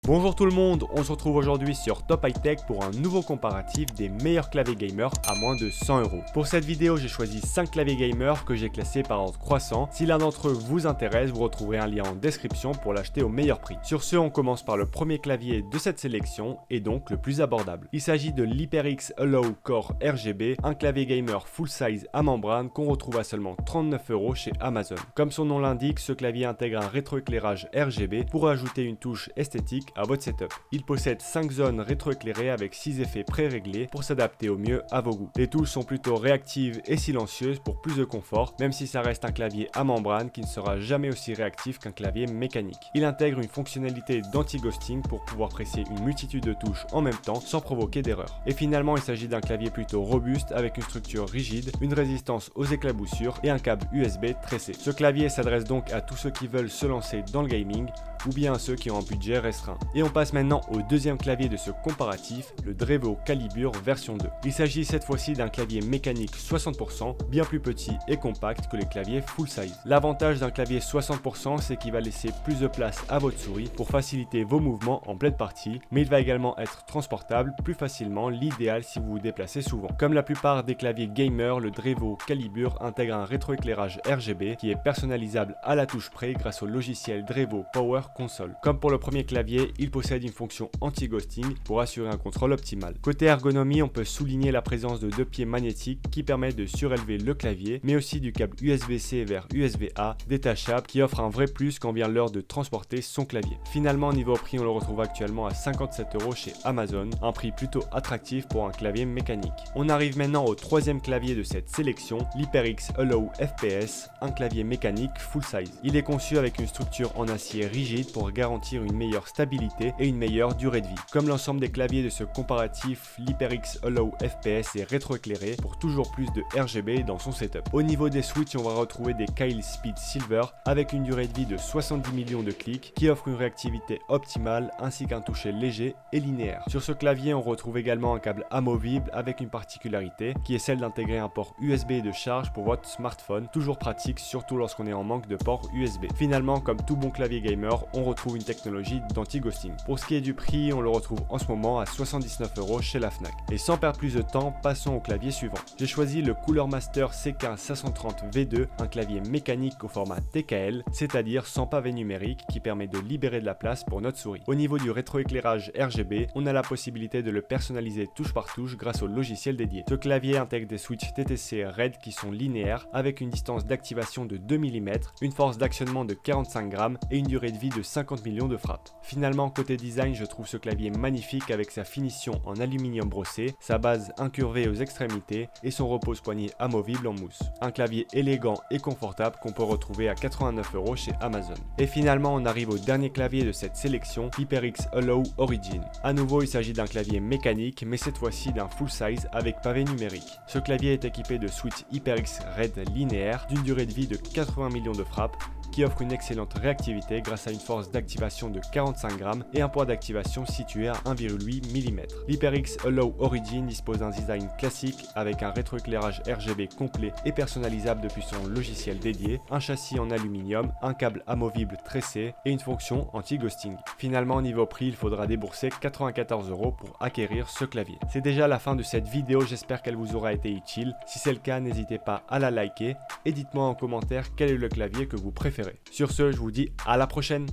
Bonjour tout le monde, on se retrouve aujourd'hui sur Top High Tech pour un nouveau comparatif des meilleurs claviers gamer à moins de 100 €. Pour cette vidéo, j'ai choisi 5 claviers gamer que j'ai classés par ordre croissant. Si l'un d'entre eux vous intéresse, vous retrouverez un lien en description pour l'acheter au meilleur prix. Sur ce, on commence par le premier clavier de cette sélection et donc le plus abordable. Il s'agit de l'HyperX Alloy Core RGB, un clavier gamer full size à membrane qu'on retrouve à seulement 39 € chez Amazon. Comme son nom l'indique, ce clavier intègre un rétroéclairage RGB pour ajouter une touche esthétique à votre setup. Il possède 5 zones rétroéclairées avec 6 effets pré-réglés pour s'adapter au mieux à vos goûts. Les touches sont plutôt réactives et silencieuses pour plus de confort, même si ça reste un clavier à membrane qui ne sera jamais aussi réactif qu'un clavier mécanique. Il intègre une fonctionnalité d'anti-ghosting pour pouvoir presser une multitude de touches en même temps sans provoquer d'erreur. Et finalement, il s'agit d'un clavier plutôt robuste avec une structure rigide, une résistance aux éclaboussures et un câble USB tressé. Ce clavier s'adresse donc à tous ceux qui veulent se lancer dans le gaming ou bien à ceux qui ont un budget restreint. Et on passe maintenant au deuxième clavier de ce comparatif, le Drevo Calibre version 2. Il s'agit cette fois-ci d'un clavier mécanique 60%, bien plus petit et compact que les claviers full size. L'avantage d'un clavier 60%, c'est qu'il va laisser plus de place à votre souris pour faciliter vos mouvements en pleine partie, mais il va également être transportable plus facilement, l'idéal si vous vous déplacez souvent. Comme la plupart des claviers gamer, le Drevo Calibre intègre un rétroéclairage RGB qui est personnalisable à la touche près grâce au logiciel Drevo Power Console. Comme pour le premier clavier, il possède une fonction anti-ghosting pour assurer un contrôle optimal. Côté ergonomie, on peut souligner la présence de 2 pieds magnétiques qui permettent de surélever le clavier, mais aussi du câble USB-C vers USB-A détachable qui offre un vrai plus quand vient l'heure de transporter son clavier. Finalement, niveau prix, on le retrouve actuellement à 57 € chez Amazon, un prix plutôt attractif pour un clavier mécanique. On arrive maintenant au troisième clavier de cette sélection, l'HyperX Alloy FPS, un clavier mécanique full size. Il est conçu avec une structure en acier rigide pour garantir une meilleure stabilité et une meilleure durée de vie. Comme l'ensemble des claviers de ce comparatif, l'HyperX Alloy FPS est rétroéclairé pour toujours plus de RGB dans son setup. Au niveau des switches, on va retrouver des Keil Speed Silver avec une durée de vie de 70 millions de clics qui offre une réactivité optimale ainsi qu'un toucher léger et linéaire. Sur ce clavier, on retrouve également un câble amovible avec une particularité qui est celle d'intégrer un port USB de charge pour votre smartphone, toujours pratique surtout lorsqu'on est en manque de port USB. Finalement, comme tout bon clavier gamer, on retrouve une technologie d'anti-ghosting. Pour ce qui est du prix, on le retrouve en ce moment à 79 € chez la Fnac. Et sans perdre plus de temps, passons au clavier suivant. J'ai choisi le Cooler Master CK530 V2, un clavier mécanique au format TKL, c'est-à-dire sans pavé numérique qui permet de libérer de la place pour notre souris. Au niveau du rétroéclairage RGB, on a la possibilité de le personnaliser touche par touche grâce au logiciel dédié. Ce clavier intègre des switches TTC RED qui sont linéaires avec une distance d'activation de 2 mm, une force d'actionnement de 45 grammes et une durée de vie de 50 millions de frappes. Finalement, côté design, je trouve ce clavier magnifique avec sa finition en aluminium brossé, sa base incurvée aux extrémités et son repose-poignet amovible en mousse. Un clavier élégant et confortable qu'on peut retrouver à 89 € chez Amazon. Et finalement, on arrive au dernier clavier de cette sélection, l'HyperX Alloy Origin. À nouveau, il s'agit d'un clavier mécanique, mais cette fois-ci d'un full size avec pavé numérique. Ce clavier est équipé de switch HyperX RED linéaire d'une durée de vie de 80 millions de frappes qui offre une excellente réactivité grâce à une force d'activation de 45 grammes et un poids d'activation situé à 1,8 mm. L'HyperX Alloy Origin dispose d'un design classique avec un rétroéclairage RGB complet et personnalisable depuis son logiciel dédié, un châssis en aluminium, un câble amovible tressé et une fonction anti-ghosting. Finalement, niveau prix, il faudra débourser 94 € pour acquérir ce clavier. C'est déjà la fin de cette vidéo, j'espère qu'elle vous aura été utile. Si c'est le cas, n'hésitez pas à la liker et dites-moi en commentaire quel est le clavier que vous préférez. Sur ce, je vous dis à la prochaine.